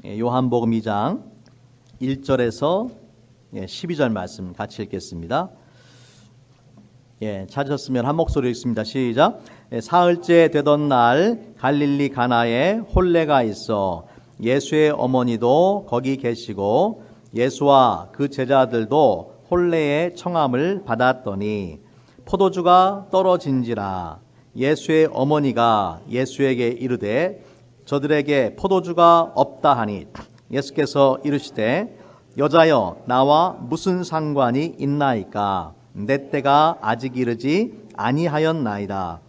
요한복음 2장 1절에서 12절 말씀 같이 읽겠습니다. 찾으셨으면 한 목소리로 읽습니다. 시작. 사흘째 되던 날 갈릴리 가나에 혼례가 있어 예수의 어머니도 거기 계시고 예수와 그 제자들도 혼례의 청함을 받았더니 포도주가 떨어진지라. 예수의 어머니가 예수에게 이르되 저들에게 포도주가 없다 하니 예수께서 이르시되 여자여 나와 무슨 상관이 있나이까? 내 때가 아직 이르지 아니하였나이다.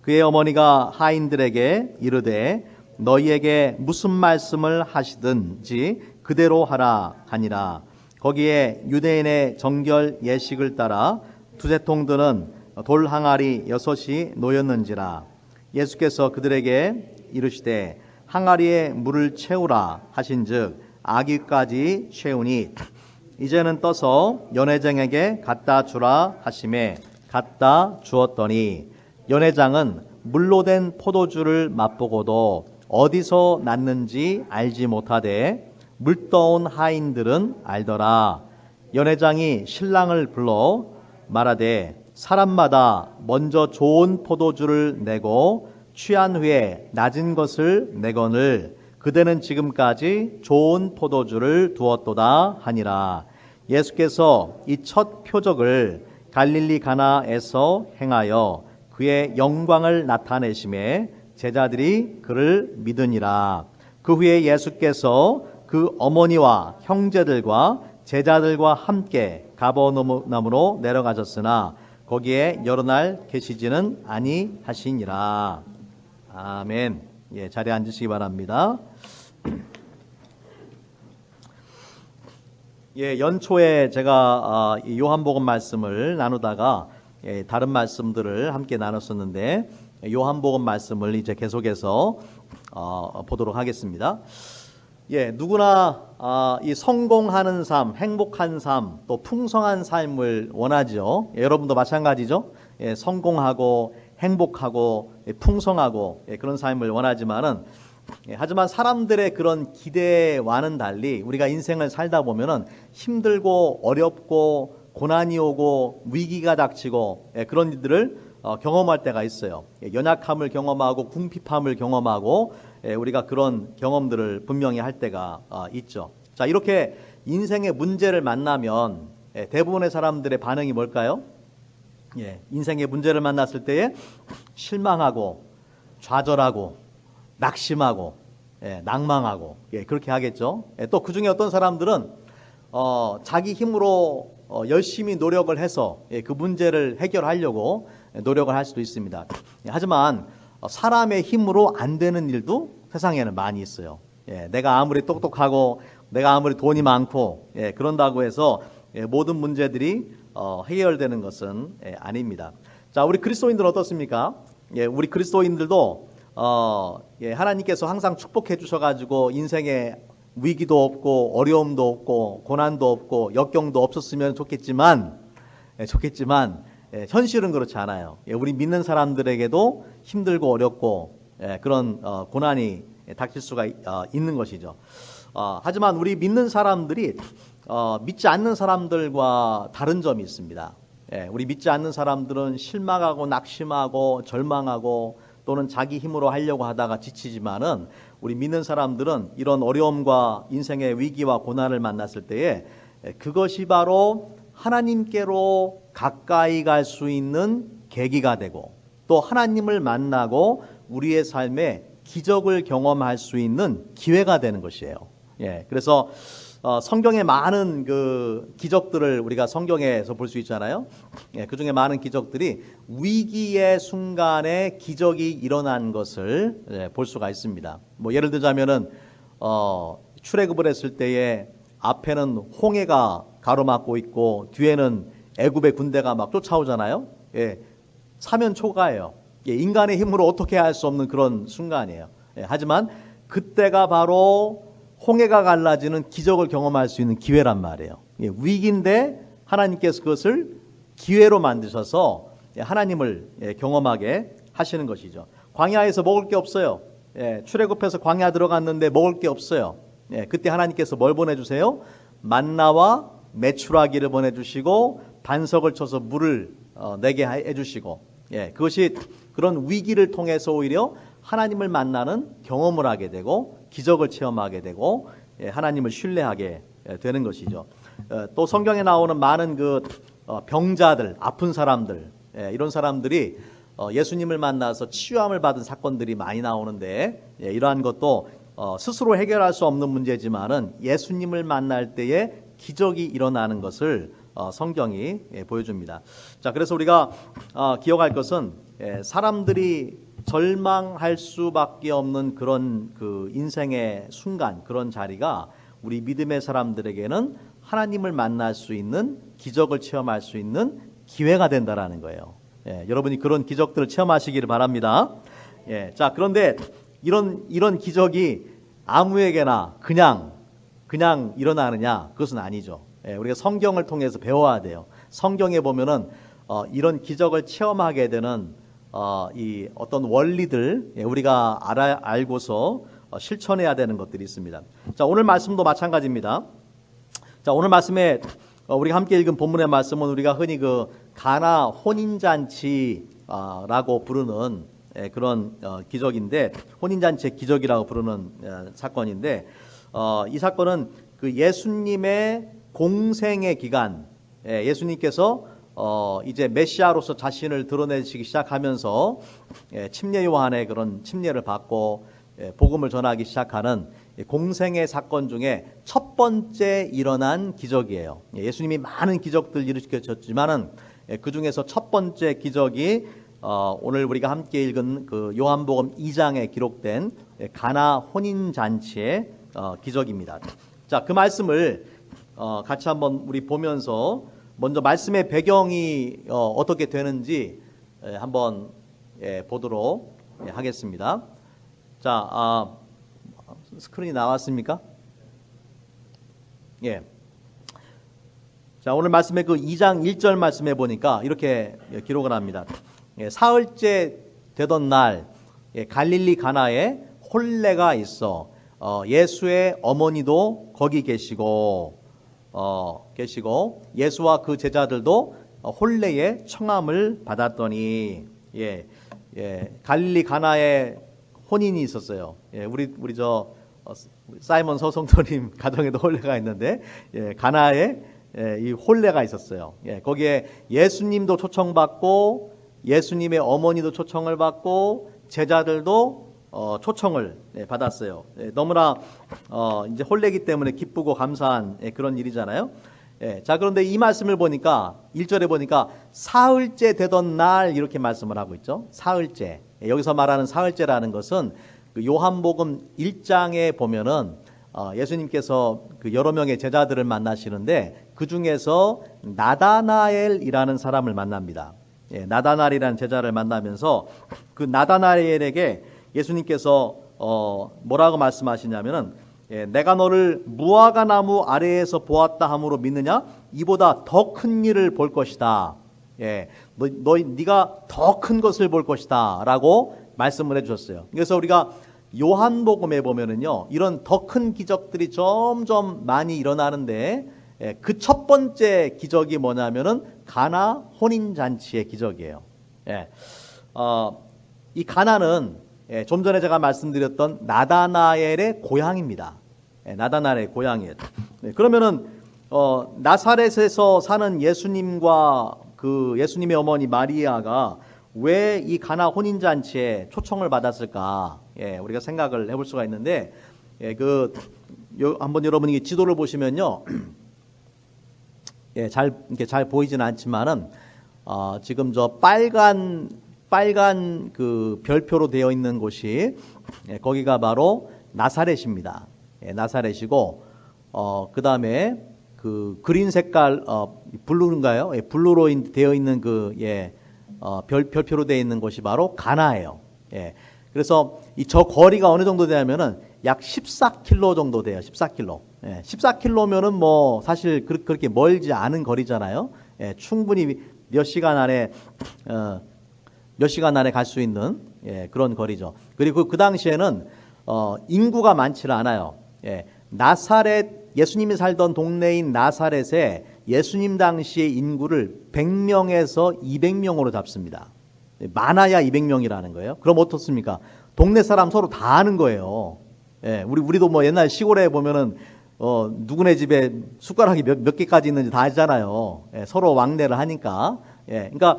그의 어머니가 하인들에게 이르되 너희에게 무슨 말씀을 하시든지 그대로 하라 하니라. 거기에 유대인의 정결 예식을 따라 두세 통 드는 돌 항아리 6이 놓였는지라. 예수께서 그들에게 이르시되 항아리에 물을 채우라 하신즉 아기까지 채우니 이제는 떠서 연회장에게 갖다 주라 하시매 갖다 주었더니 연회장은 물로 된 포도주를 맛보고도 어디서 났는지 알지 못하되 물떠온 하인들은 알더라. 연회장이 신랑을 불러 말하되 사람마다 먼저 좋은 포도주를 내고 취한 후에 낮은 것을 내거늘 그대는 지금까지 좋은 포도주를 두었도다 하니라. 예수께서 이 첫 표적을 갈릴리 가나에서 행하여 그의 영광을 나타내심에 제자들이 그를 믿으니라. 그 후에 예수께서 그 어머니와 형제들과 제자들과 함께 가버나움으로 내려가셨으나 거기에 여러 날 계시지는 아니하시니라. 아멘. 자리에 앉으시기 바랍니다. 연초에 제가 이 요한복음 말씀을 나누다가 다른 말씀들을 함께 나눴었는데 요한복음 말씀을 이제 계속해서 보도록 하겠습니다. 누구나 이 성공하는 삶, 행복한 삶, 또 풍성한 삶을 원하죠. 여러분도 마찬가지죠. 성공하고 행복하고 풍성하고 그런 삶을 원하지만은 하지만 사람들의 그런 기대와는 달리 우리가 인생을 살다 보면은 힘들고 어렵고 고난이 오고 위기가 닥치고 그런 일들을 경험할 때가 있어요. 연약함을 경험하고 궁핍함을 경험하고 우리가 그런 경험들을 분명히 할 때가 있죠. 자, 이렇게 인생의 문제를 만나면 대부분의 사람들의 반응이 뭘까요? 인생의 문제를 만났을 때에 실망하고 좌절하고 낙심하고 낭망하고 그렇게 하겠죠. 또 그 중에 어떤 사람들은 자기 힘으로 열심히 노력을 해서 그 문제를 해결하려고 노력을 할 수도 있습니다. 하지만 사람의 힘으로 안 되는 일도 세상에는 많이 있어요. 내가 아무리 똑똑하고 내가 아무리 돈이 많고 그런다고 해서 모든 문제들이 해결되는 것은 아닙니다. 자, 우리 그리스도인들은 어떻습니까? 우리 그리스도인들도 하나님께서 항상 축복해 주셔가지고 인생에 위기도 없고 어려움도 없고 고난도 없고 역경도 없었으면 좋겠지만 현실은 그렇지 않아요. 우리 믿는 사람들에게도 힘들고 어렵고 그런 고난이 닥칠 수가 있는 것이죠. 하지만 우리 믿는 사람들이 믿지 않는 사람들과 다른 점이 있습니다. 우리 믿지 않는 사람들은 실망하고 낙심하고 절망하고 또는 자기 힘으로 하려고 하다가 지치지만은 우리 믿는 사람들은 이런 어려움과 인생의 위기와 고난을 만났을 때에 그것이 바로 하나님께로 가까이 갈 수 있는 계기가 되고 또 하나님을 만나고 우리의 삶에 기적을 경험할 수 있는 기회가 되는 것이에요. 그래서 성경에 많은 그 기적들을 우리가 성경에서 볼 수 있잖아요. 그 중에 많은 기적들이 위기의 순간에 기적이 일어난 것을 볼 수가 있습니다. 뭐 예를 들자면은 출애굽을 했을 때에 앞에는 홍해가 가로막고 있고 뒤에는 애굽의 군대가 막 쫓아오잖아요. 사면 초가예요. 인간의 힘으로 어떻게 할 수 없는 그런 순간이에요. 하지만 그때가 바로 홍해가 갈라지는 기적을 경험할 수 있는 기회란 말이에요. 위기인데 하나님께서 그것을 기회로 만드셔서 하나님을 경험하게 하시는 것이죠. 광야에서 먹을 게 없어요. 출애굽해서 광야 들어갔는데 먹을 게 없어요. 그때 하나님께서 뭘 보내주세요? 만나와 메추라기를 보내주시고 반석을 쳐서 물을 내게 해주시고, 그것이 그런 위기를 통해서 오히려 하나님을 만나는 경험을 하게 되고 기적을 체험하게 되고 하나님을 신뢰하게 되는 것이죠. 또 성경에 나오는 많은 그 병자들, 아픈 사람들, 이런 사람들이 예수님을 만나서 치유함을 받은 사건들이 많이 나오는데, 이러한 것도 스스로 해결할 수 없는 문제지만은 예수님을 만날 때에 기적이 일어나는 것을 성경이 보여줍니다. 자, 그래서 우리가 기억할 것은 사람들이 절망할 수밖에 없는 그런 그 인생의 순간, 그런 자리가 우리 믿음의 사람들에게는 하나님을 만날 수 있는, 기적을 체험할 수 있는 기회가 된다라는 거예요. 여러분이 그런 기적들을 체험하시기를 바랍니다. 자, 그런데 이런 기적이 아무에게나 그냥 일어나느냐? 그것은 아니죠. 우리가 성경을 통해서 배워야 돼요. 성경에 보면은 이런 기적을 체험하게 되는 이 어떤 원리들, 우리가 알고서 실천해야 되는 것들이 있습니다. 자, 오늘 말씀도 마찬가지입니다. 자, 오늘 말씀에 우리가 함께 읽은 본문의 말씀은 우리가 흔히 그 가나 혼인잔치라고 부르는 그런 기적인데, 혼인잔치의 기적이라고 부르는 사건인데, 이 사건은 그 예수님의 공생의 기간, 예수님께서 이제 메시아로서 자신을 드러내시기 시작하면서 침례 요한의 그런 침례를 받고 복음을 전하기 시작하는 공생의 사건 중에 첫 번째 일어난 기적이에요. 예수님이 많은 기적들 일으켰지만은 그 중에서 첫 번째 기적이 오늘 우리가 함께 읽은 그 요한복음 2장에 기록된 가나 혼인잔치의 기적입니다. 자, 그 말씀을 같이 한번 우리 보면서 먼저 말씀의 배경이 어떻게 되는지 한번 보도록 하겠습니다. 자, 스크린이 나왔습니까? 자, 오늘 말씀의 그 2장 1절 말씀에 보니까 이렇게 기록을 합니다. 사흘째 되던 날 갈릴리 가나에 혼례가 있어 예수의 어머니도 거기 계시고 예수와 그 제자들도 혼례의 청함을 받았더니 갈릴리 가나에 혼인이 있었어요. 우리 저 사이먼 서성도님 가정에도 혼례가 있는데 가나에 이 혼례가 있었어요. 거기에 예수님도 초청받고 예수님의 어머니도 초청을 받고 제자들도 초청을 받았어요. 너무나 이제 혼례기 때문에 기쁘고 감사한 그런 일이잖아요. 자, 그런데 이 말씀을 보니까 1절에 보니까 사흘째 되던 날 이렇게 말씀을 하고 있죠. 사흘째. 여기서 말하는 사흘째라는 것은 그 요한복음 1장에 보면은 예수님께서 그 여러 명의 제자들을 만나시는데 그 중에서 나다나엘이라는 사람을 만납니다. 나다나엘이라는 제자를 만나면서 그 나다나엘에게 예수님께서 뭐라고 말씀하시냐면은 내가 너를 무화과 나무 아래에서 보았다 함으로 믿느냐? 이보다 더 큰 일을 볼 것이다. 네가 더 큰 것을 볼 것이다 라고 말씀을 해주셨어요. 그래서 우리가 요한복음에 보면은요, 이런 더 큰 기적들이 점점 많이 일어나는데 그 첫 번째 기적이 뭐냐면은 가나 혼인잔치의 기적이에요. 이 가나는 좀 전에 제가 말씀드렸던 나다나엘의 고향입니다. 나다나엘의 고향이에요. 그러면은 나사렛에서 사는 예수님과 그 예수님의 어머니 마리아가 왜 이 가나 혼인잔치에 초청을 받았을까? 우리가 생각을 해볼 수가 있는데, 한번 여러분이 지도를 보시면요, 이렇게 잘 보이지는 않지만은 지금 저 빨간 그 별표로 되어 있는 곳이 거기가 바로 나사렛입니다. 나사렛이고 그 다음에 그 그린 색깔 블루인가요? 블루로 되어 있는 그 별표로 되어 있는 곳이 바로 가나예요. 그래서 저 거리가 어느 정도 되냐면은 약 14km 정도 돼요. 14km. 14km면은 뭐 사실 그렇게 멀지 않은 거리잖아요. 충분히 몇 시간 안에 갈 수 있는 그런 거리죠. 그리고 그 당시에는 인구가 많지는 않아요. 나사렛, 예수님이 살던 동네인 나사렛에 예수님 당시의 인구를 100명에서 200명으로 잡습니다. 많아야 200명이라는 거예요. 그럼 어떻습니까? 동네 사람 서로 다 아는 거예요. 예, 우리도 뭐 옛날 시골에 보면은 누구네 집에 숟가락이 몇 개까지 있는지 다 알잖아요. 예, 서로 왕래를 하니까. 예, 그러니까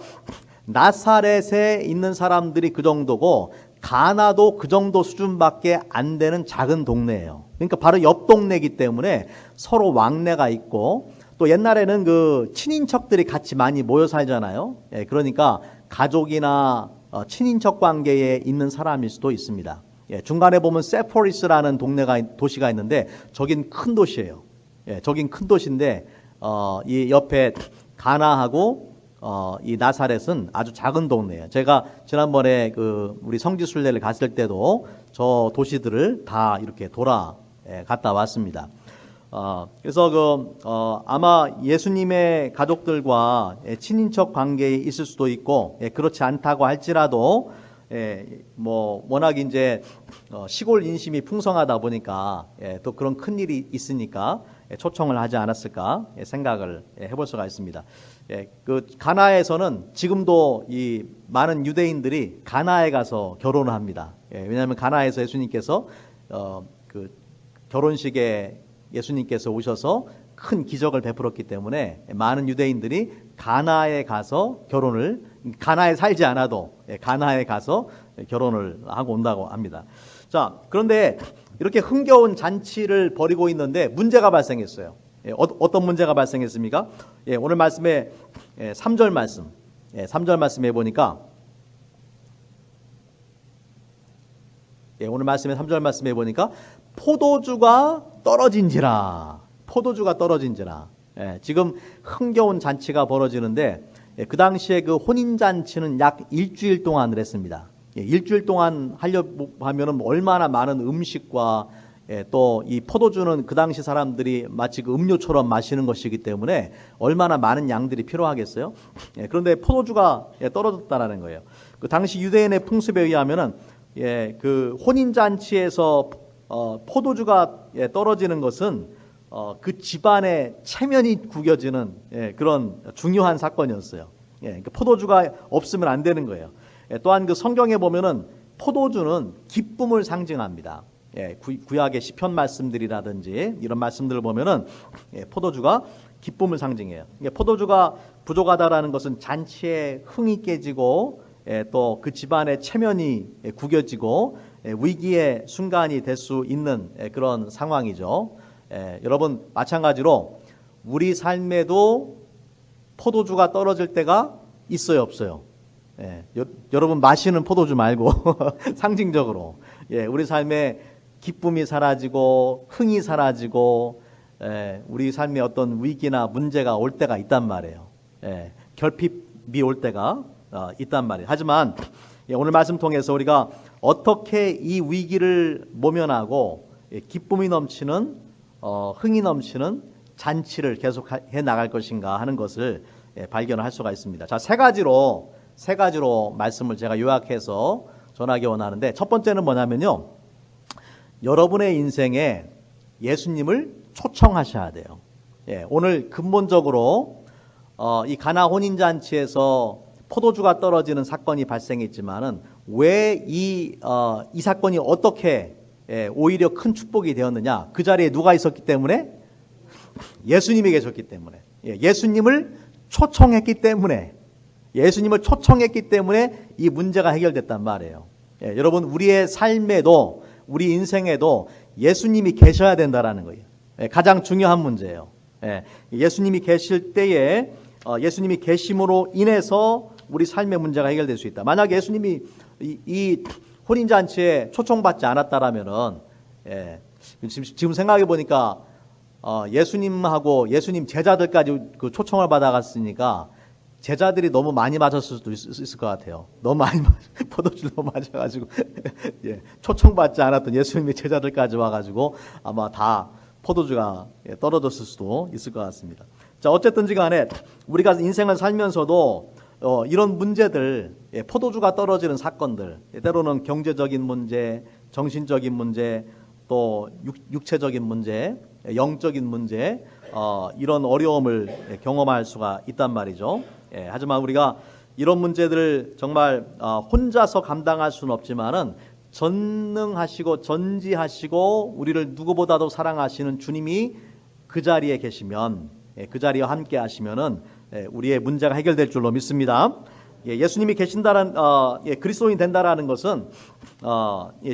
나사렛에 있는 사람들이 그 정도고 가나도 그 정도 수준밖에 안 되는 작은 동네예요. 그러니까 바로 옆 동네이기 때문에 서로 왕래가 있고 또 옛날에는 그 친인척들이 같이 많이 모여 살잖아요. 예, 그러니까 가족이나 친인척 관계에 있는 사람일 수도 있습니다. 예, 중간에 보면 세포리스라는 도시가 있는데 저긴 큰 도시예요. 예, 저긴 큰 도시인데 이 옆에 가나하고 이 나사렛은 아주 작은 동네예요. 제가 지난번에 우리 성지순례를 갔을 때도 저 도시들을 다 이렇게 갔다 왔습니다. 그래서 아마 예수님의 가족들과 친인척 관계에 있을 수도 있고, 그렇지 않다고 할지라도, 뭐, 워낙 이제, 시골 인심이 풍성하다 보니까, 또 그런 큰 일이 있으니까 초청을 하지 않았을까 생각을 해볼 수가 있습니다. 그 가나에서는 지금도 이 많은 유대인들이 가나에 가서 결혼을 합니다. 왜냐하면 가나에서 예수님께서, 그 결혼식에 예수님께서 오셔서 큰 기적을 베풀었기 때문에 많은 유대인들이 가나에 가서 가나에 살지 않아도 가나에 가서 결혼을 하고 온다고 합니다. 자, 그런데 이렇게 흥겨운 잔치를 벌이고 있는데 문제가 발생했어요. 어떤 문제가 발생했습니까? 오늘 말씀에 3절 말씀, 3절 말씀에 보니까 오늘 말씀에 3절 말씀에 보니까 포도주가 떨어진지라. 지금 흥겨운 잔치가 벌어지는데 그 당시에 그 혼인잔치는 약 일주일 동안을 했습니다. 일주일 동안 하려고 하면은 얼마나 많은 음식과 또 이 포도주는 그 당시 사람들이 마치 그 음료처럼 마시는 것이기 때문에 얼마나 많은 양들이 필요하겠어요. 그런데 포도주가 떨어졌다라는 거예요. 그 당시 유대인의 풍습에 의하면은 그 혼인잔치에서 포도주가 떨어지는 것은 그 집안의 체면이 구겨지는 그런 중요한 사건이었어요. 그러니까 포도주가 없으면 안 되는 거예요. 또한 그 성경에 보면은 포도주는 기쁨을 상징합니다. 구약의 시편 말씀들이라든지 이런 말씀들을 보면은 포도주가 기쁨을 상징해요. 포도주가 부족하다라는 것은 잔치에 흥이 깨지고 또 그 집안의 체면이 구겨지고 위기의 순간이 될 수 있는 그런 상황이죠. 여러분 마찬가지로 우리 삶에도 포도주가 떨어질 때가 있어요, 없어요? 여러분 마시는 포도주 말고 상징적으로 우리 삶에 기쁨이 사라지고 흥이 사라지고 우리 삶에 어떤 위기나 문제가 올 때가 있단 말이에요. 결핍이 올 때가 있단 말이에요. 하지만 오늘 말씀 통해서 우리가 어떻게 이 위기를 모면하고 기쁨이 넘치는 흥이 넘치는 잔치를 계속해 나갈 것인가 하는 것을 발견을 할 수가 있습니다. 자, 세 가지로 말씀을 제가 요약해서 전하기 원하는데 첫 번째는 뭐냐면요. 여러분의 인생에 예수님을 초청하셔야 돼요. 오늘 근본적으로 이 가나 혼인잔치에서 포도주가 떨어지는 사건이 발생했지만은 왜 이 사건이 어떻게 오히려 큰 축복이 되었느냐? 그 자리에 누가 있었기 때문에? 예수님이 계셨기 때문에. 예수님을 초청했기 때문에 이 문제가 해결됐단 말이에요. 여러분 우리의 삶에도 우리 인생에도 예수님이 계셔야 된다라는 거예요. 가장 중요한 문제예요. 예수님이 계실 때에 예수님이 계심으로 인해서 우리 삶의 문제가 해결될 수 있다. 만약 예수님이 이 혼인잔치에 초청받지 않았다라면은 지금 생각해 보니까 예수님하고 예수님 제자들까지 그 초청을 받아갔으니까 제자들이 너무 많이 마셨을 수도 있을 것 같아요. 너무 많이 포도주를 너무 마셔가지고 초청받지 않았던 예수님의 제자들까지 와가지고 아마 다 포도주가 떨어졌을 수도 있을 것 같습니다. 자, 어쨌든지 간에 우리가 인생을 살면서도 이런 문제들, 포도주가 떨어지는 사건들, 때로는 경제적인 문제, 정신적인 문제, 또 육체적인 문제, 영적인 문제, 이런 어려움을 경험할 수가 있단 말이죠. 하지만 우리가 이런 문제들을 정말 혼자서 감당할 수는 없지만은 전능하시고 전지하시고 우리를 누구보다도 사랑하시는 주님이 그 자리에 계시면, 그 자리와 함께 하시면은 우리의 문제가 해결될 줄로 믿습니다. 예수님이 계신다는 그리스도인 된다라는 것은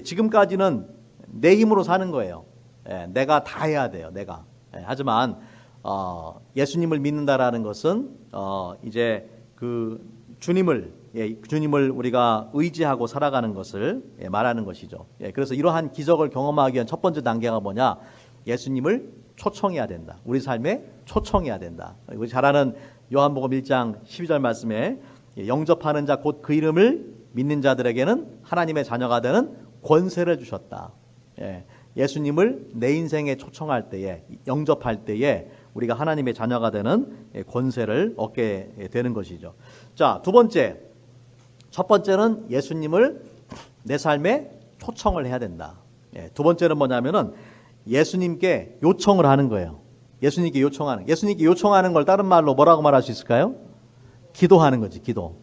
지금까지는 내 힘으로 사는 거예요. 내가 다 해야 돼요. 내가. 하지만 예수님을 믿는다라는 것은 이제 그 주님을 우리가 의지하고 살아가는 것을 말하는 것이죠. 그래서 이러한 기적을 경험하기 위한 첫 번째 단계가 뭐냐? 예수님을 초청해야 된다. 우리 삶에 초청해야 된다. 우리 잘 아는 요한복음 1장 12절 말씀에 영접하는 자 곧 그 이름을 믿는 자들에게는 하나님의 자녀가 되는 권세를 주셨다. 예수님을 내 인생에 초청할 때에, 영접할 때에 우리가 하나님의 자녀가 되는 권세를 얻게 되는 것이죠. 자, 두 번째. 첫 번째는 예수님을 내 삶에 초청을 해야 된다. 두 번째는 뭐냐면은 예수님께 요청을 하는 거예요. 예수님께 요청하는 걸 다른 말로 뭐라고 말할 수 있을까요? 기도하는 거지, 기도.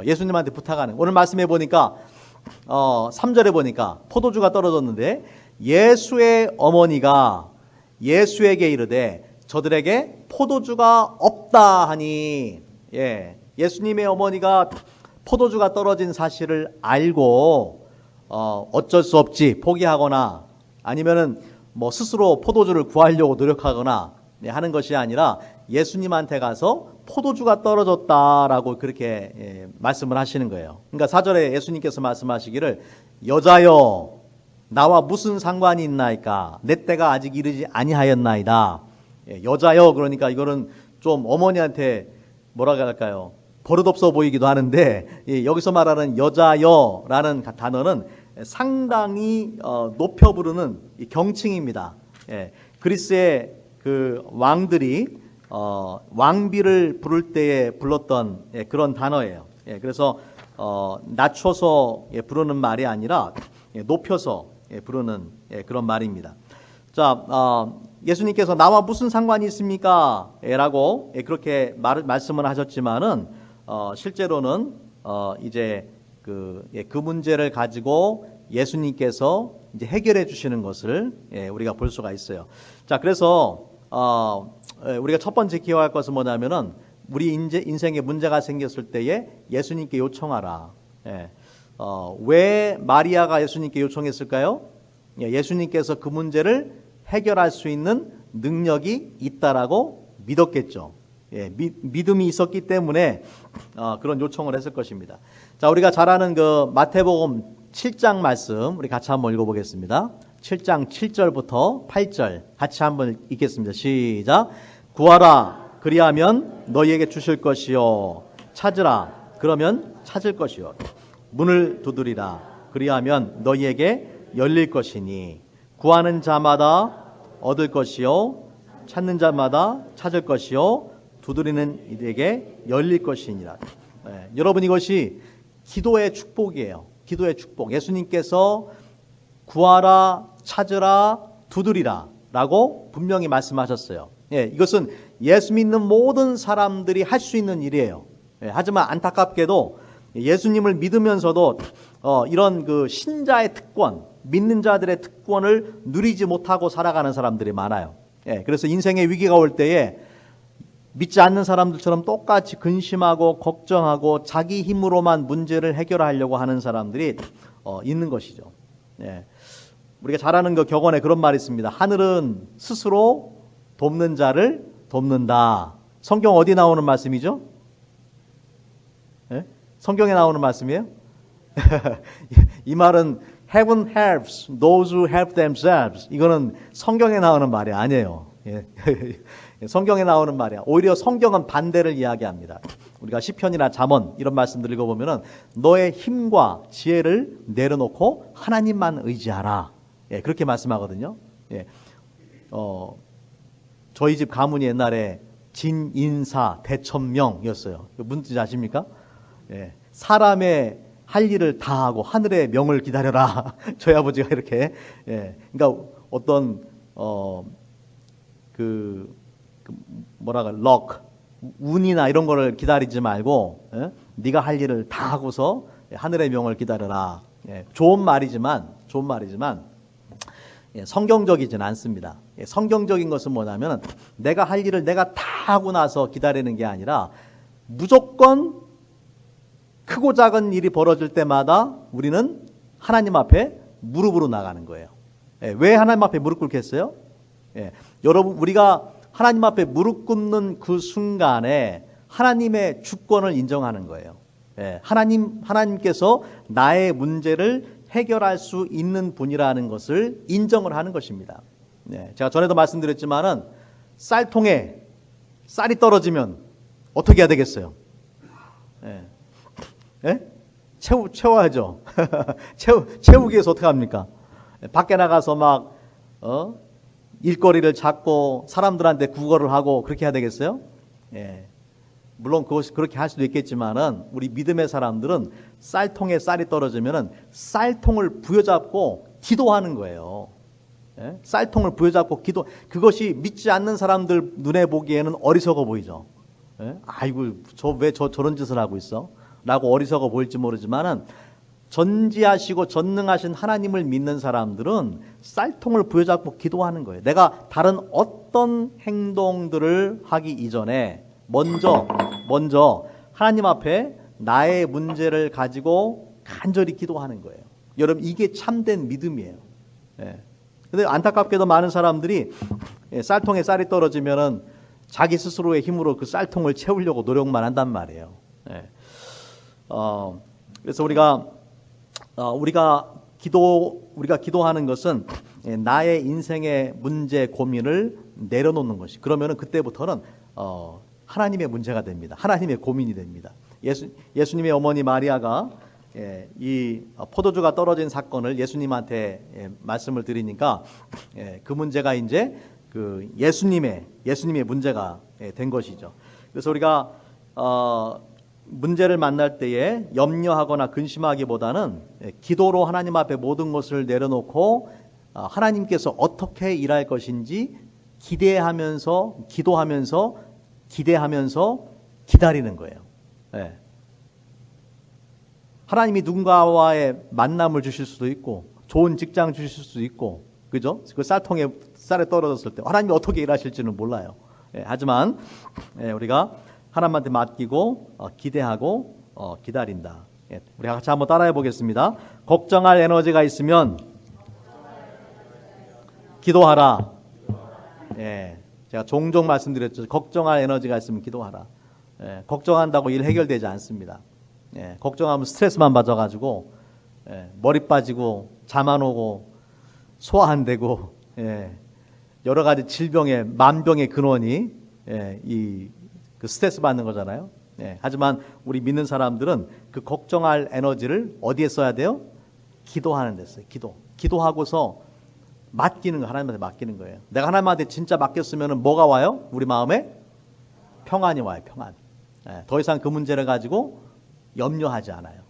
예수님한테 부탁하는. 오늘 말씀해 보니까 3절에 보니까 포도주가 떨어졌는데 예수의 어머니가 예수에게 이르되 저들에게 포도주가 없다 하니, 예수님의 어머니가 포도주가 떨어진 사실을 알고 어쩔 수 없지 포기하거나 아니면은 뭐 스스로 포도주를 구하려고 노력하거나 하는 것이 아니라 예수님한테 가서 포도주가 떨어졌다라고 그렇게 말씀을 하시는 거예요. 그러니까 4절에 예수님께서 말씀하시기를 여자여 나와 무슨 상관이 있나이까 내 때가 아직 이르지 아니하였나이다. 여자여, 그러니까 이거는 좀 어머니한테 뭐라고 할까요? 버릇없어 보이기도 하는데 여기서 말하는 여자여라는 단어는 상당히 높여 부르는 경칭입니다. 그리스의 그 왕들이 왕비를 부를 때에 불렀던 그런 단어예요. 그래서 낮춰서 부르는 말이 아니라 높여서 부르는 그런 말입니다. 자, 예수님께서 나와 무슨 상관이 있습니까? 라고 그렇게 말씀을 하셨지만은 실제로는 이제 그 문제를 가지고 예수님께서 이제 해결해 주시는 것을 우리가 볼 수가 있어요. 자, 그래서 우리가 첫 번째 기억할 것은 뭐냐면은 우리 인생에 문제가 생겼을 때에 예수님께 요청하라. 왜 마리아가 예수님께 요청했을까요? 예수님께서 그 문제를 해결할 수 있는 능력이 있다라고 믿었겠죠. 믿음이 있었기 때문에 그런 요청을 했을 것입니다. 자, 우리가 잘 아는 그 마태복음 7장 말씀 우리 같이 한번 읽어보겠습니다. 7장 7절부터 8절 같이 한번 읽겠습니다. 시작. 구하라 그리하면 너희에게 주실 것이요 찾으라 그러면 찾을 것이요 문을 두드리라 그리하면 너희에게 열릴 것이니 구하는 자마다 얻을 것이요 찾는 자마다 찾을 것이요 두드리는 이에게 열릴 것이니라. 여러분, 이것이 기도의 축복이에요. 기도의 축복. 예수님께서 구하라, 찾으라, 두드리라 라고 분명히 말씀하셨어요. 이것은 예수 믿는 모든 사람들이 할 수 있는 일이에요. 하지만 안타깝게도 예수님을 믿으면서도 이런 그 신자의 특권, 믿는 자들의 특권을 누리지 못하고 살아가는 사람들이 많아요. 그래서 인생의 위기가 올 때에 믿지 않는 사람들처럼 똑같이 근심하고 걱정하고 자기 힘으로만 문제를 해결하려고 하는 사람들이 있는 것이죠. 우리가 잘 아는 그 격언에 그런 말이 있습니다. 하늘은 스스로 돕는 자를 돕는다. 성경 어디 나오는 말씀이죠? 성경에 나오는 말씀이에요? 이 말은 Heaven helps those who help themselves. 이거는 성경에 나오는 말이 아니에요. 성경에 나오는 말이야. 오히려 성경은 반대를 이야기합니다. 우리가 시편이나 잠언 이런 말씀들 읽어보면은 너의 힘과 지혜를 내려놓고 하나님만 의지하라. 그렇게 말씀하거든요. 저희 집 가문이 옛날에 진인사 대천명이었어요. 무슨 뜻인지 아십니까? 사람의 할 일을 다 하고 하늘의 명을 기다려라. 저희 아버지가 이렇게. 그러니까 어떤 뭐랄까 럭 운이나 이런 거를 기다리지 말고 네가 할 일을 다 하고서 하늘의 명을 기다려라. 좋은 말이지만 성경적이지는 않습니다. 성경적인 것은 뭐냐면 내가 할 일을 내가 다 하고 나서 기다리는 게 아니라 무조건 크고 작은 일이 벌어질 때마다 우리는 하나님 앞에 무릎으로 나가는 거예요. 왜 하나님 앞에 무릎 꿇겠어요? 여러분, 우리가 하나님 앞에 무릎 꿇는 그 순간에 하나님의 주권을 인정하는 거예요. 하나님께서 나의 문제를 해결할 수 있는 분이라는 것을 인정을 하는 것입니다. 제가 전에도 말씀드렸지만은 쌀통에 쌀이 떨어지면 어떻게 해야 되겠어요? 채워야죠. 채우기 위해서 어떻게 합니까? 밖에 나가서 막 일거리를 찾고 사람들한테 구걸을 하고 그렇게 해야 되겠어요? 물론 그것이 그렇게 할 수도 있겠지만은 우리 믿음의 사람들은 쌀통에 쌀이 떨어지면은 쌀통을 부여잡고 기도하는 거예요. 쌀통을 부여잡고 그것이 믿지 않는 사람들 눈에 보기에는 어리석어 보이죠. 아이고, 왜 저런 짓을 하고 있어? 라고 어리석어 보일지 모르지만은 전지하시고 전능하신 하나님을 믿는 사람들은 쌀통을 부여잡고 기도하는 거예요. 내가 다른 어떤 행동들을 하기 이전에 먼저 하나님 앞에 나의 문제를 가지고 간절히 기도하는 거예요. 여러분, 이게 참된 믿음이에요. 근데 안타깝게도 많은 사람들이 쌀통에 쌀이 떨어지면은 자기 스스로의 힘으로 그 쌀통을 채우려고 노력만 한단 말이에요. 그래서 우리가 기도하는 것은 나의 인생의 문제 고민을 내려놓는 것이, 그러면은 그때부터는 하나님의 문제가 됩니다. 하나님의 고민이 됩니다. 예수님의 어머니 마리아가 이 포도주가 떨어진 사건을 예수님한테 말씀을 드리니까 그 문제가 이제 그 예수님의 문제가 된 것이죠. 그래서 우리가 문제를 만날 때에 염려하거나 근심하기보다는 기도로 하나님 앞에 모든 것을 내려놓고 하나님께서 어떻게 일할 것인지 기대하면서 기다리는 거예요. 하나님이 누군가와의 만남을 주실 수도 있고 좋은 직장 주실 수도 있고, 그죠? 그 쌀에 떨어졌을 때 하나님이 어떻게 일하실지는 몰라요. 하지만 우리가 하나님한테 맡기고 기대하고 기다린다. 우리 같이 한번 따라해 보겠습니다. 걱정할 에너지가 있으면 기도하라. 제가 종종 말씀드렸죠. 걱정할 에너지가 있으면 기도하라. 걱정한다고 일 해결되지 않습니다. 걱정하면 스트레스만 받아가지고 머리 빠지고 잠 안 오고 소화 안 되고 여러 가지 질병의 만병의 근원이 그 스트레스 받는 거잖아요. 하지만 우리 믿는 사람들은 그 걱정할 에너지를 어디에 써야 돼요? 기도하는 데 써요. 기도하고서 맡기는 거, 하나님한테 맡기는 거예요. 내가 하나님한테 진짜 맡겼으면 뭐가 와요? 우리 마음에 평안이 와요. 평안. 더 이상 그 문제를 가지고 염려하지 않아요.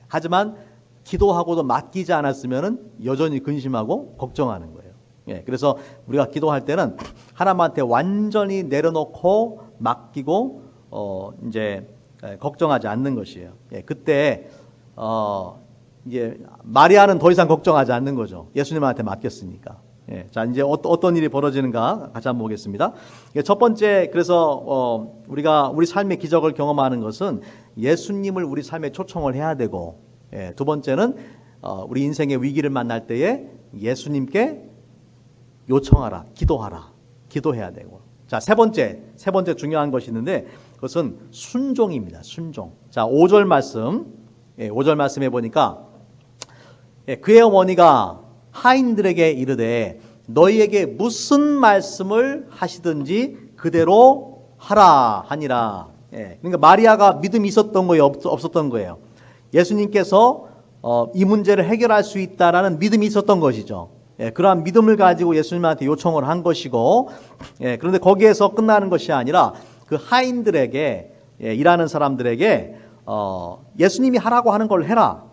하지만 기도하고도 맡기지 않았으면 여전히 근심하고 걱정하는 거예요. 그래서 우리가 기도할 때는 하나님한테 완전히 내려놓고 맡기고 이제 걱정하지 않는 것이에요. 그때 이제 마리아는 더 이상 걱정하지 않는 거죠. 예수님한테 맡겼으니까. 자, 이제 어떤 일이 벌어지는가 같이 한번 보겠습니다. 첫 번째, 그래서 우리가 우리 삶의 기적을 경험하는 것은 예수님을 우리 삶에 초청을 해야 되고, 두 번째는 우리 인생의 위기를 만날 때에 예수님께 요청하라, 기도하라, 기도해야 되고. 자, 세 번째 중요한 것이 있는데 그것은 순종입니다. 순종. 자, 5절 말씀에 보니까 그의 어머니가 하인들에게 이르되 너희에게 무슨 말씀을 하시든지 그대로 하라 하니라. 그러니까 마리아가 믿음이 있었던 거예요, 없었던 거예요? 예수님께서 이 문제를 해결할 수 있다라는 믿음이 있었던 것이죠. 그러한 믿음을 가지고 예수님한테 요청을 한 것이고, 그런데 거기에서 끝나는 것이 아니라 그 하인들에게, 일하는 사람들에게 예수님이 하라고 하는 걸 해라.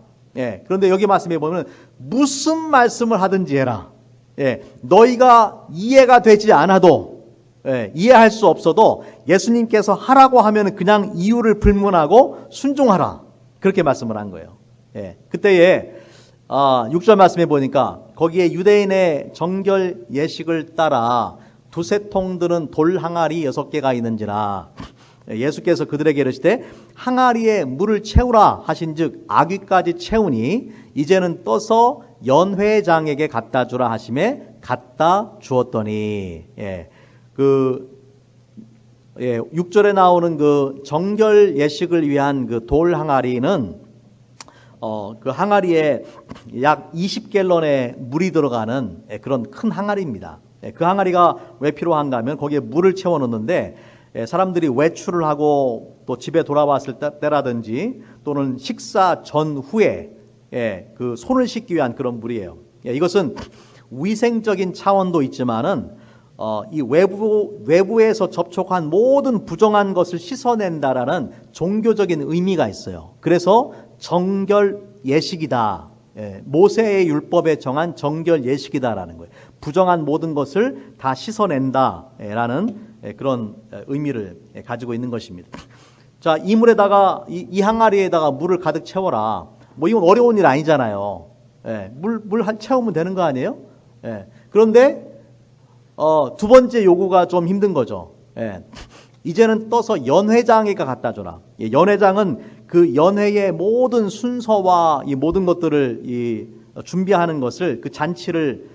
그런데 여기 말씀해 보면 무슨 말씀을 하든지 해라. 너희가 이해가 되지 않아도, 이해할 수 없어도 예수님께서 하라고 하면 그냥 이유를 불문하고 순종하라. 그렇게 말씀을 한 거예요. 그때에 6절 말씀해 보니까 거기에 유대인의 정결 예식을 따라 두세 통들은 돌 항아리 6개가 있는지라. 예수께서 그들에게 이르시되 항아리에 물을 채우라 하신즉 아귀까지 채우니 이제는 떠서 연회장에게 갖다 주라 하심에 갖다 주었더니 6절에 나오는 그 정결 예식을 위한 그 돌 항아리는 그 항아리에 약 20갤런의 물이 들어가는 그런 큰 항아리입니다. 그 항아리가 왜 필요한가 하면 거기에 물을 채워 놓는데 사람들이 외출을 하고 또 집에 돌아왔을 때라든지 또는 식사 전후에 그 손을 씻기 위한 그런 물이에요. 이것은 위생적인 차원도 있지만은 이 외부에서 접촉한 모든 부정한 것을 씻어낸다라는 종교적인 의미가 있어요. 그래서 정결 예식이다. 모세의 율법에 정한 정결 예식이다라는 거예요. 부정한 모든 것을 다 씻어낸다라는 그런 의미를 가지고 있는 것입니다. 자, 이 물에다가 이 항아리에다가 물을 가득 채워라. 뭐 이건 어려운 일 아니잖아요. 물 채우면 되는 거 아니에요? 그런데 두 번째 요구가 좀 힘든 거죠. 이제는 떠서 연회장에게 갖다 줘라. 연회장은 그 연회의 모든 순서와 이 모든 것들을 준비하는 것을, 그 잔치를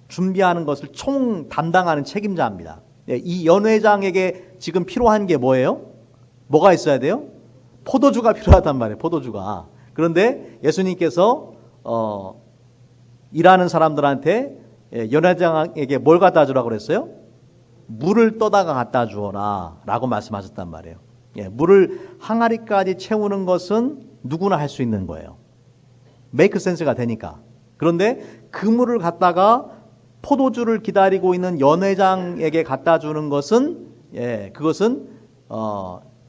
준비하는 것을 총 담당하는 책임자입니다. 이 연회장에게 지금 필요한 게 뭐예요? 뭐가 있어야 돼요? 포도주가 필요하단 말이에요. 포도주가. 그런데 예수님께서 일하는 사람들한테 연회장에게 뭘 갖다 주라고 그랬어요? 물을 떠다가 갖다 주어라 라고 말씀하셨단 말이에요. 물을 항아리까지 채우는 것은 누구나 할 수 있는 거예요. 메이크 센스가 되니까. 그런데 그 물을 갖다가 포도주를 기다리고 있는 연회장에게 갖다 주는 것은 그것은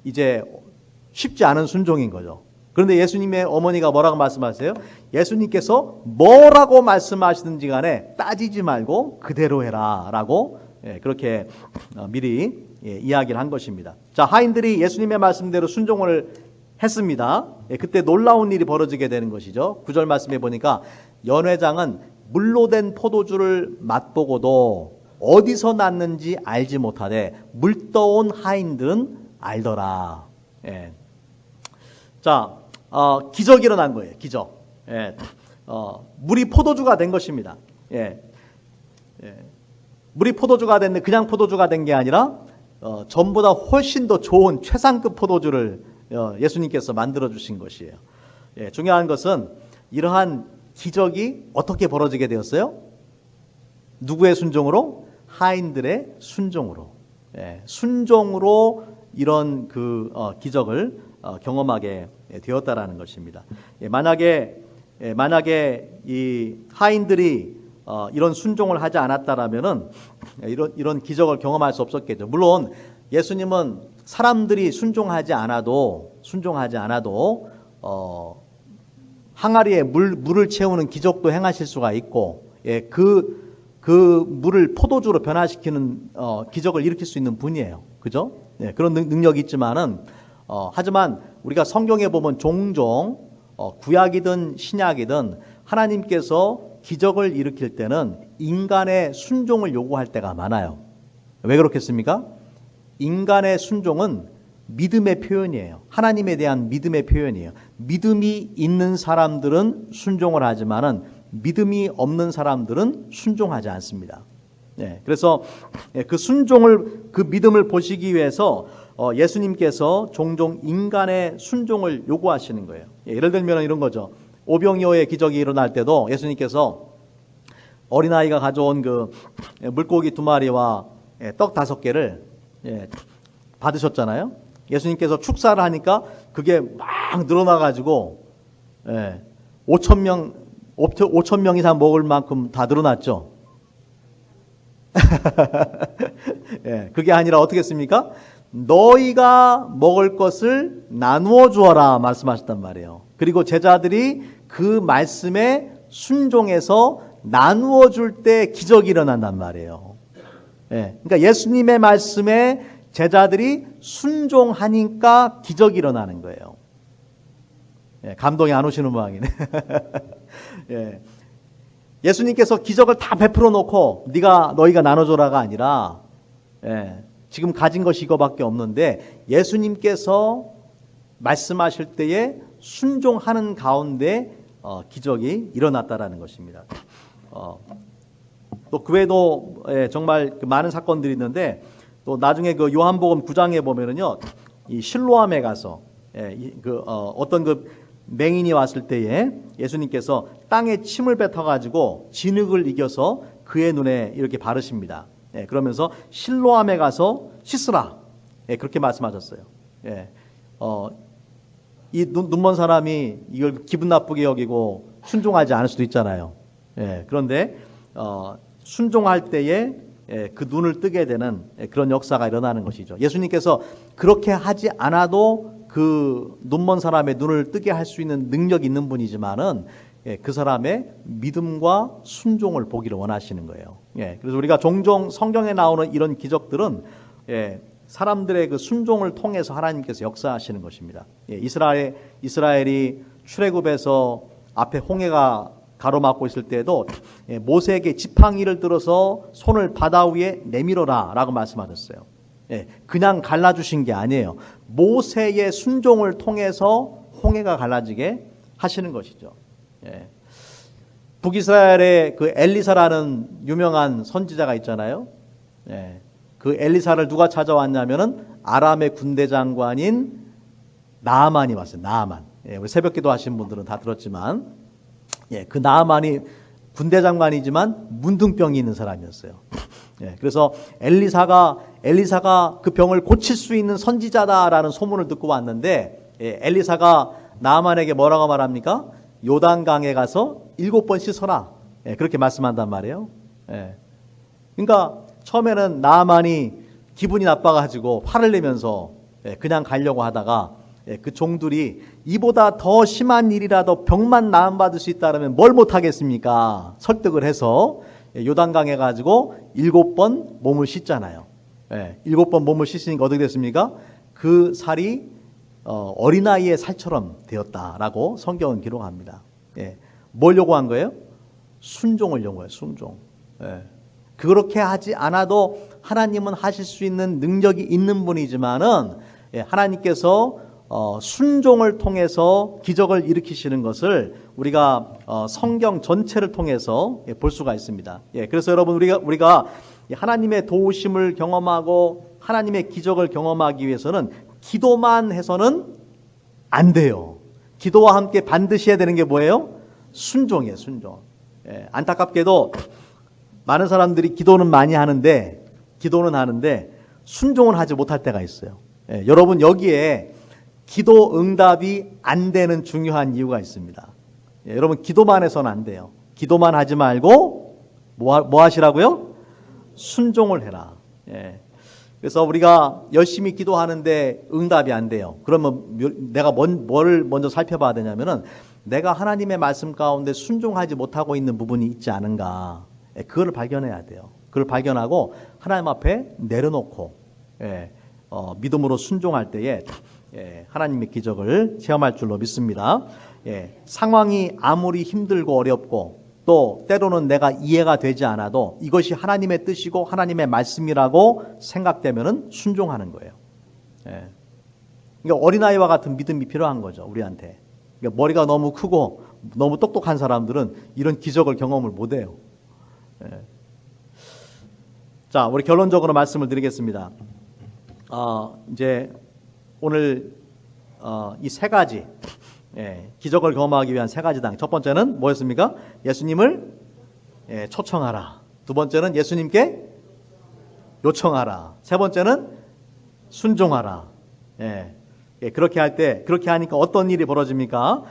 이제 쉽지 않은 순종인 거죠. 그런데 예수님의 어머니가 뭐라고 말씀하세요? 예수님께서 뭐라고 말씀하시든지 간에 따지지 말고 그대로 해라 라고 그렇게 미리 이야기를 한 것입니다. 자, 하인들이 예수님의 말씀대로 순종을 했습니다. 그때 놀라운 일이 벌어지게 되는 것이죠. 9절 말씀해 보니까 연회장은 물로 된 포도주를 맛보고도 어디서 났는지 알지 못하되 물떠온 하인들은 알더라. 자, 기적이 일어난 거예요. 기적. 물이 포도주가 된 것입니다. 물이 포도주가 됐는데 그냥 포도주가 된 게 아니라 전보다 훨씬 더 좋은 최상급 포도주를 예수님께서 만들어 주신 것이에요. 중요한 것은 이러한 기적이 어떻게 벌어지게 되었어요? 누구의 순종으로? 하인들의 순종으로. 순종으로 이런 그 기적을 경험하게 되었다라는 것입니다. 만약에 이 하인들이 이런 순종을 하지 않았다라면은 이런 기적을 경험할 수 없었겠죠. 물론 예수님은 사람들이 순종하지 않아도 항아리에 물을 채우는 기적도 행하실 수가 있고, 그 물을 포도주로 변화시키는 기적을 일으킬 수 있는 분이에요. 그죠? 그런 능력이 있지만은 하지만 우리가 성경에 보면 종종 구약이든 신약이든 하나님께서 기적을 일으킬 때는 인간의 순종을 요구할 때가 많아요. 왜 그렇겠습니까? 인간의 순종은 믿음의 표현이에요. 하나님에 대한 믿음의 표현이에요. 믿음이 있는 사람들은 순종을 하지만은 믿음이 없는 사람들은 순종하지 않습니다. 그래서 그 믿음을 보시기 위해서 예수님께서 종종 인간의 순종을 요구하시는 거예요. 예를 들면 이런 거죠. 오병이어의 기적이 일어날 때도 예수님께서 어린아이가 가져온 그 물고기 2마리와 떡 5개를 받으셨잖아요. 예수님께서 축사를 하니까 그게 막 늘어나가지고 5천 명 이상 먹을 만큼 다 늘어났죠. 그게 아니라 어떻게 했습니까? 너희가 먹을 것을 나누어 주어라 말씀하셨단 말이에요. 그리고 제자들이 그 말씀에 순종해서 나누어 줄 때 기적이 일어난단 말이에요. 예, 그러니까 예수님의 말씀에 제자들이 순종하니까 기적이 일어나는 거예요. 예, 감동이 안 오시는 모양이네. 예, 예수님께서 기적을 다 베풀어 놓고 너희가 나눠줘라가 아니라 예, 지금 가진 것이 이거밖에 없는데 예수님께서 말씀하실 때에 순종하는 가운데 기적이 일어났다라는 것입니다. 또 그 외에도 예, 정말 많은 사건들이 있는데 또 나중에 그 요한복음 9장에 보면은요, 이 실로암에 가서 어떤 그 맹인이 왔을 때에 예수님께서 땅에 침을 뱉어가지고 진흙을 이겨서 그의 눈에 이렇게 바르십니다. 예, 그러면서 실로암에 가서 씻으라. 예, 그렇게 말씀하셨어요. 예, 이 눈먼 사람이 이걸 기분 나쁘게 여기고 순종하지 않을 수도 있잖아요. 예, 그런데 순종할 때에 그 눈을 뜨게 되는 그런 역사가 일어나는 것이죠. 예수님께서 그렇게 하지 않아도 그 눈먼 사람의 눈을 뜨게 할 수 있는 능력이 있는 분이지만은 그 사람의 믿음과 순종을 보기를 원하시는 거예요. 그래서 우리가 종종 성경에 나오는 이런 기적들은 사람들의 그 순종을 통해서 하나님께서 역사하시는 것입니다. 이스라엘이 출애굽에서 앞에 홍해가 가로막고 있을 때에도 모세에게 지팡이를 들어서 손을 바다 위에 내밀어라 라고 말씀하셨어요. 그냥 갈라주신 게 아니에요. 모세의 순종을 통해서 홍해가 갈라지게 하시는 것이죠. 북이스라엘에 그 엘리사라는 유명한 선지자가 있잖아요. 그 엘리사를 누가 찾아왔냐면은 아람의 군대 장관인 나아만이 왔어요. 나아만. 우리 새벽기도 하신 분들은 다 들었지만, 그 나아만이 군대 장관이지만 문둥병이 있는 사람이었어요. 그래서 엘리사가 그 병을 고칠 수 있는 선지자다라는 소문을 듣고 왔는데, 엘리사가 나아만에게 뭐라고 말합니까? 요단강에 가서 7번 씻어라. 그렇게 말씀한단 말이에요. 그러니까 처음에는 나아만이 기분이 나빠가지고 화를 내면서 그냥 가려고 하다가 그 종들이 이보다 더 심한 일이라도 병만 나음받을 수 있다면 뭘 못하겠습니까? 설득을 해서 요단강에 가지고 7번 몸을 씻잖아요. 7번 몸을 씻으니까 어떻게 됐습니까? 그 살이 어린아이의 살처럼 되었다라고 성경은 기록합니다. 뭘 요구한 거예요? 순종을 요구해요. 순종. 그렇게 하지 않아도 하나님은 하실 수 있는 능력이 있는 분이지만은 하나님께서 순종을 통해서 기적을 일으키시는 것을 우리가 성경 전체를 통해서 볼 수가 있습니다. 그래서 여러분 우리가 하나님의 도우심을 경험하고 하나님의 기적을 경험하기 위해서는 기도만 해서는 안 돼요. 기도와 함께 반드시 해야 되는 게 뭐예요? 순종이에요. 순종. 안타깝게도 많은 사람들이 기도는 하는데 순종을 하지 못할 때가 있어요. 여러분 여기에 기도 응답이 안 되는 중요한 이유가 있습니다. 여러분 기도만 해서는 안 돼요. 기도만 하지 말고 뭐 하시라고요? 순종을 해라. 그래서 우리가 열심히 기도하는데 응답이 안 돼요. 그러면 내가 뭘 먼저 살펴봐야 되냐면은 내가 하나님의 말씀 가운데 순종하지 못하고 있는 부분이 있지 않은가. 그걸 발견해야 돼요. 그걸 발견하고 하나님 앞에 내려놓고 믿음으로 순종할 때에 하나님의 기적을 체험할 줄로 믿습니다. 상황이 아무리 힘들고 어렵고 또 때로는 내가 이해가 되지 않아도 이것이 하나님의 뜻이고 하나님의 말씀이라고 생각되면은 순종하는 거예요. 그러니까 어린아이와 같은 믿음이 필요한 거죠. 우리한테. 그러니까 머리가 너무 크고 너무 똑똑한 사람들은 이런 기적을 경험을 못해요. 자, 우리 결론적으로 말씀을 드리겠습니다. 이제 오늘 이 세 가지 기적을 경험하기 위한 세 가지 당. 첫 번째는 뭐였습니까? 예수님을 초청하라. 두 번째는 예수님께 요청하라. 세 번째는 순종하라. 그렇게 하니까 어떤 일이 벌어집니까?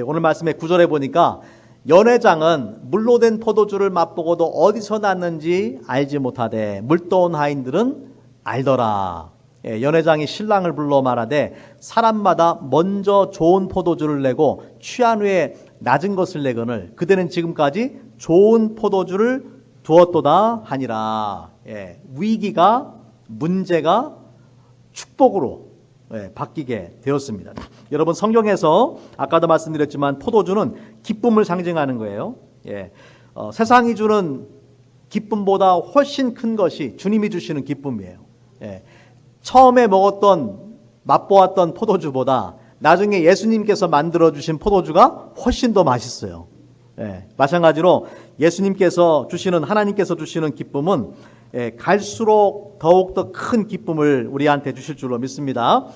오늘 말씀의 9절에 보니까 연회장은 물로 된 포도주를 맛보고도 어디서 났는지 알지 못하되 물떠온 하인들은 알더라. 연회장이 신랑을 불러 말하되 사람마다 먼저 좋은 포도주를 내고 취한 후에 낮은 것을 내거늘 그대는 지금까지 좋은 포도주를 두었도다 하니라. 위기가, 문제가 축복으로 바뀌게 되었습니다. 여러분, 성경에서 아까도 말씀드렸지만 포도주는 기쁨을 상징하는 거예요. 세상이 주는 기쁨보다 훨씬 큰 것이 주님이 주시는 기쁨이에요. 처음에 맛보았던 포도주보다 나중에 예수님께서 만들어주신 포도주가 훨씬 더 맛있어요. 마찬가지로 예수님께서 주시는, 하나님께서 주시는 기쁨은 갈수록 더욱더 큰 기쁨을 우리한테 주실 줄로 믿습니다.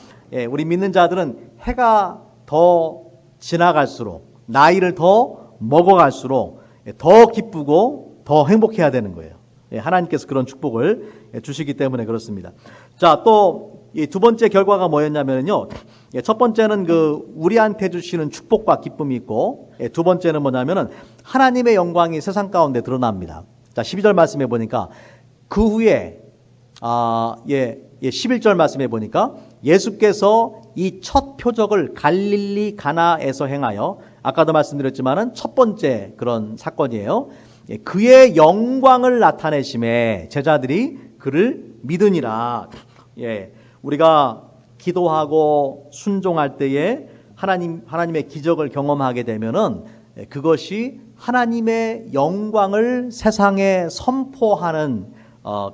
우리 믿는 자들은 해가 더 지나갈수록, 나이를 더 먹어갈수록 더 기쁘고 더 행복해야 되는 거예요. 하나님께서 그런 축복을 주시기 때문에 그렇습니다. 자, 또 이 두 번째 결과가 뭐였냐면요. 첫 번째는 우리한테 주시는 축복과 기쁨이 있고, 두 번째는 뭐냐면은 하나님의 영광이 세상 가운데 드러납니다. 자, 12절 말씀해 보니까 그 후에 11절 말씀해 보니까 예수께서 이 첫 표적을 갈릴리 가나에서 행하여, 아까도 말씀드렸지만은 첫 번째 그런 사건이에요. 그의 영광을 나타내심에 제자들이 그를 믿으니라. 우리가 기도하고 순종할 때에 하나님의 기적을 경험하게 되면은 그것이 하나님의 영광을 세상에 선포하는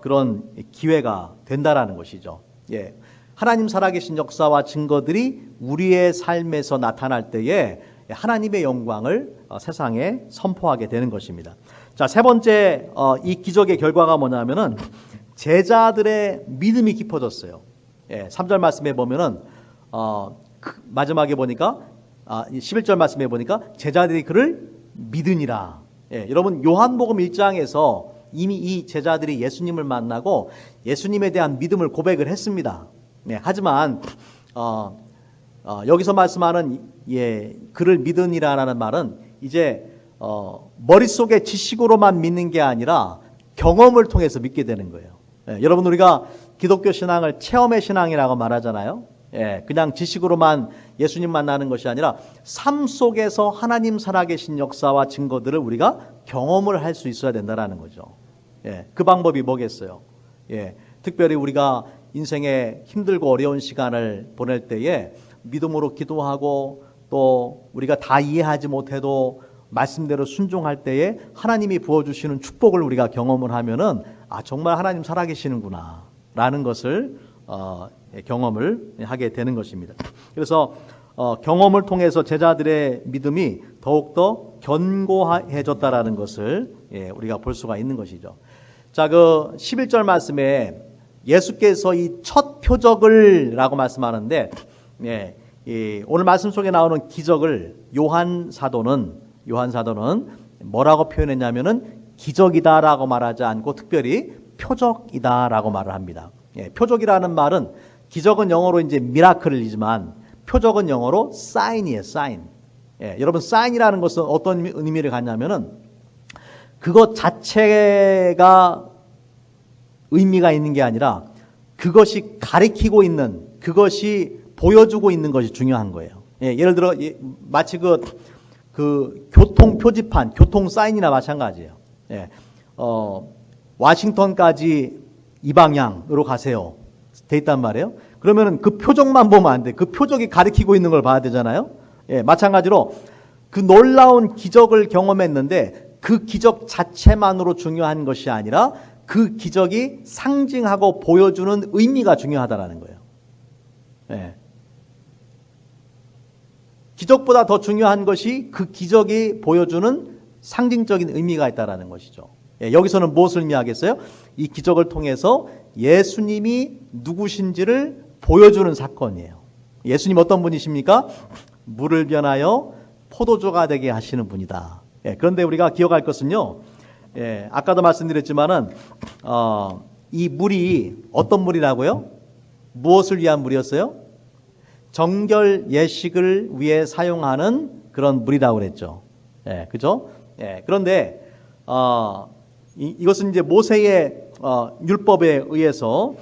그런 기회가 된다라는 것이죠. 하나님 살아계신 역사와 증거들이 우리의 삶에서 나타날 때에 하나님의 영광을 세상에 선포하게 되는 것입니다. 자, 세 번째 이 기적의 결과가 뭐냐면은 제자들의 믿음이 깊어졌어요. 3절 말씀에 보면은 마지막에 보니까 11절 말씀에 보니까 제자들이 그를 믿으니라. 여러분, 요한복음 1장에서 이미 이 제자들이 예수님을 만나고 예수님에 대한 믿음을 고백을 했습니다. 하지만 여기서 말씀하는 그를 믿으니라라는 말은 이제 머릿속에 지식으로만 믿는 게 아니라 경험을 통해서 믿게 되는 거예요. 여러분, 우리가 기독교 신앙을 체험의 신앙이라고 말하잖아요. 그냥 지식으로만 예수님 만나는 것이 아니라 삶 속에서 하나님 살아계신 역사와 증거들을 우리가 경험을 할 수 있어야 된다는 거죠. 그 방법이 뭐겠어요? 특별히 우리가 인생에 힘들고 어려운 시간을 보낼 때에 믿음으로 기도하고 또 우리가 다 이해하지 못해도 말씀대로 순종할 때에 하나님이 부어주시는 축복을 우리가 경험을 하면은 정말 하나님 살아계시는구나 라는 것을 경험을 하게 되는 것입니다. 그래서 경험을 통해서 제자들의 믿음이 더욱더 견고해졌다라는 것을 우리가 볼 수가 있는 것이죠. 자, 11절 말씀에 예수께서 이 첫 표적을 라고 말씀하는데, 오늘 말씀 속에 나오는 기적을 요한 사도는 뭐라고 표현했냐면은 기적이다라고 말하지 않고 특별히 표적이다라고 말을 합니다. 표적이라는 말은, 기적은 영어로 이제 미라클이지만 표적은 영어로 사인이에요, 사인. 여러분, 사인이라는 것은 어떤 의미를 갖냐면은 그것 자체가 의미가 있는 게 아니라 그것이 가리키고 있는, 그것이 보여주고 있는 것이 중요한 거예요. 예를 들어 마치 그 교통 표지판, 교통 사인이나 마찬가지예요. 와싱턴까지 이 방향으로 가세요 돼 있단 말이에요. 그러면은 그 표적만 보면 안 돼. 그 표적이 가리키고 있는 걸 봐야 되잖아요. 마찬가지로 그 놀라운 기적을 경험했는데 그 기적 자체만으로 중요한 것이 아니라 그 기적이 상징하고 보여주는 의미가 중요하다라는 거예요. 기적보다 더 중요한 것이 그 기적이 보여주는 상징적인 의미가 있다라는 것이죠. 여기서는 무엇을 의미하겠어요? 이 기적을 통해서 예수님이 누구신지를 보여주는 사건이에요. 예수님 어떤 분이십니까? 물을 변하여 포도주가 되게 하시는 분이다. 그런데 우리가 기억할 것은요, 아까도 말씀드렸지만은 이 물이 어떤 물이라고요? 무엇을 위한 물이었어요? 정결 예식을 위해 사용하는 그런 물이라고 그랬죠. 그죠? 그런데 이것은 이제 모세의 율법에 의해서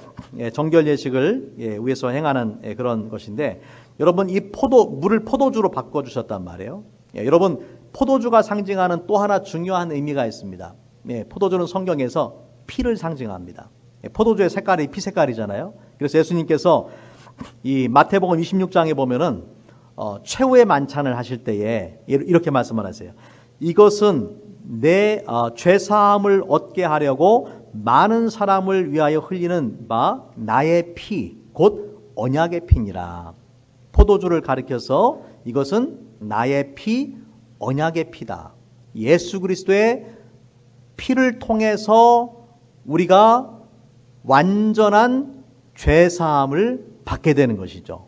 정결 예식을 위해서 행하는 그런 것인데, 여러분, 이 물을 포도주로 바꿔 주셨단 말이에요. 여러분, 포도주가 상징하는 또 하나 중요한 의미가 있습니다. 예, 포도주는 성경에서 피를 상징합니다. 예, 포도주의 색깔이 피 색깔이잖아요. 그래서 예수님께서 이 마태복음 26장에 보면은 최후의 만찬을 하실 때에 이렇게 말씀을 하세요. 이것은 내 죄사함을 얻게 하려고 많은 사람을 위하여 흘리는 바 나의 피, 곧 언약의 피니라. 포도주를 가리켜서 이것은 나의 피, 언약의 피다. 예수 그리스도의 피를 통해서 우리가 완전한 죄사함을 받게 되는 것이죠.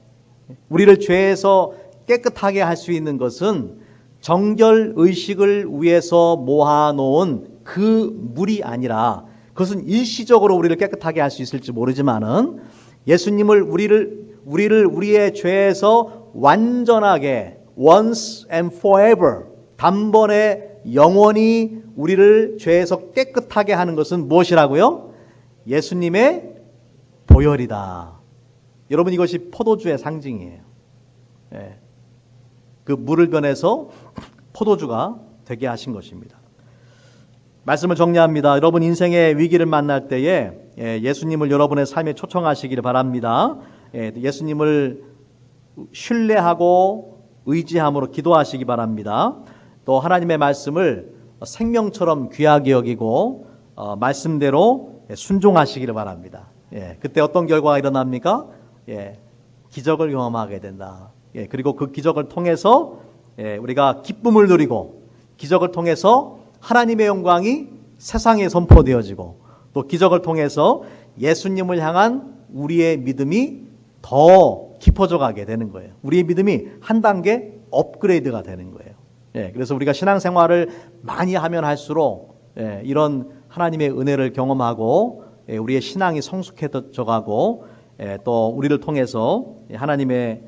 우리를 죄에서 깨끗하게 할 수 있는 것은 정결 의식을 위해서 모아놓은 그 물이 아니라 그것은 일시적으로 우리를 깨끗하게 할 수 있을지 모르지만은 예수님을 우리의 죄에서 완전하게 once and forever 단번에 영원히 우리를 죄에서 깨끗하게 하는 것은 무엇이라고요? 예수님의 보혈이다. 여러분 이것이 포도주의 상징이에요. 예. 그 물을 변해서 포도주가 되게 하신 것입니다. 말씀을 정리합니다. 여러분 인생의 위기를 만날 때에 예수님을 여러분의 삶에 초청하시기를 바랍니다. 예수님을 신뢰하고 의지함으로 기도하시기 바랍니다. 또 하나님의 말씀을 생명처럼 귀하게 여기고 말씀대로 순종하시기를 바랍니다. 그때 어떤 결과가 일어납니까? 기적을 경험하게 된다. 그리고 그 기적을 통해서 우리가 기쁨을 누리고 기적을 통해서 하나님의 영광이 세상에 선포되어지고 또 기적을 통해서 예수님을 향한 우리의 믿음이 더 깊어져 가게 되는 거예요. 우리의 믿음이 한 단계 업그레이드가 되는 거예요. 그래서 우리가 신앙생활을 많이 하면 할수록 이런 하나님의 은혜를 경험하고 우리의 신앙이 성숙해져 가고 또 우리를 통해서 하나님의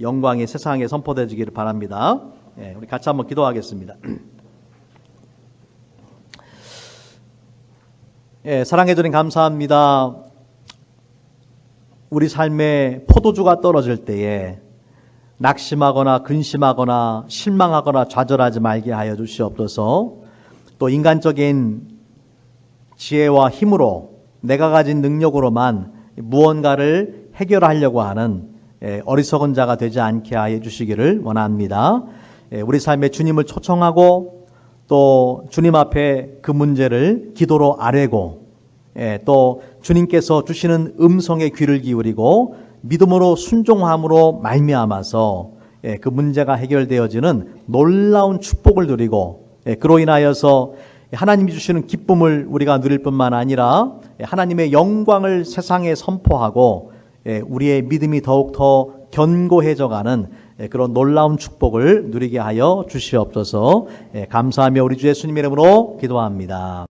영광이 세상에 선포되기를 바랍니다. 우리 같이 한번 기도하겠습니다. 사랑해 주님 감사합니다. 우리 삶에 포도주가 떨어질 때에 낙심하거나 근심하거나 실망하거나 좌절하지 말게 하여 주시옵소서. 또 인간적인 지혜와 힘으로 내가 가진 능력으로만 무언가를 해결하려고 하는 어리석은 자가 되지 않게 하여 주시기를 원합니다. 우리 삶에 주님을 초청하고 또 주님 앞에 그 문제를 기도로 아뢰고 또 주님께서 주시는 음성에 귀를 기울이고 믿음으로 순종함으로 말미암아서 그 문제가 해결되어지는 놀라운 축복을 누리고 그로 인하여서 하나님이 주시는 기쁨을 우리가 누릴 뿐만 아니라 하나님의 영광을 세상에 선포하고 우리의 믿음이 더욱더 견고해져가는 그런 놀라운 축복을 누리게 하여 주시옵소서. 감사하며 우리 주 예수님 이름으로 기도합니다.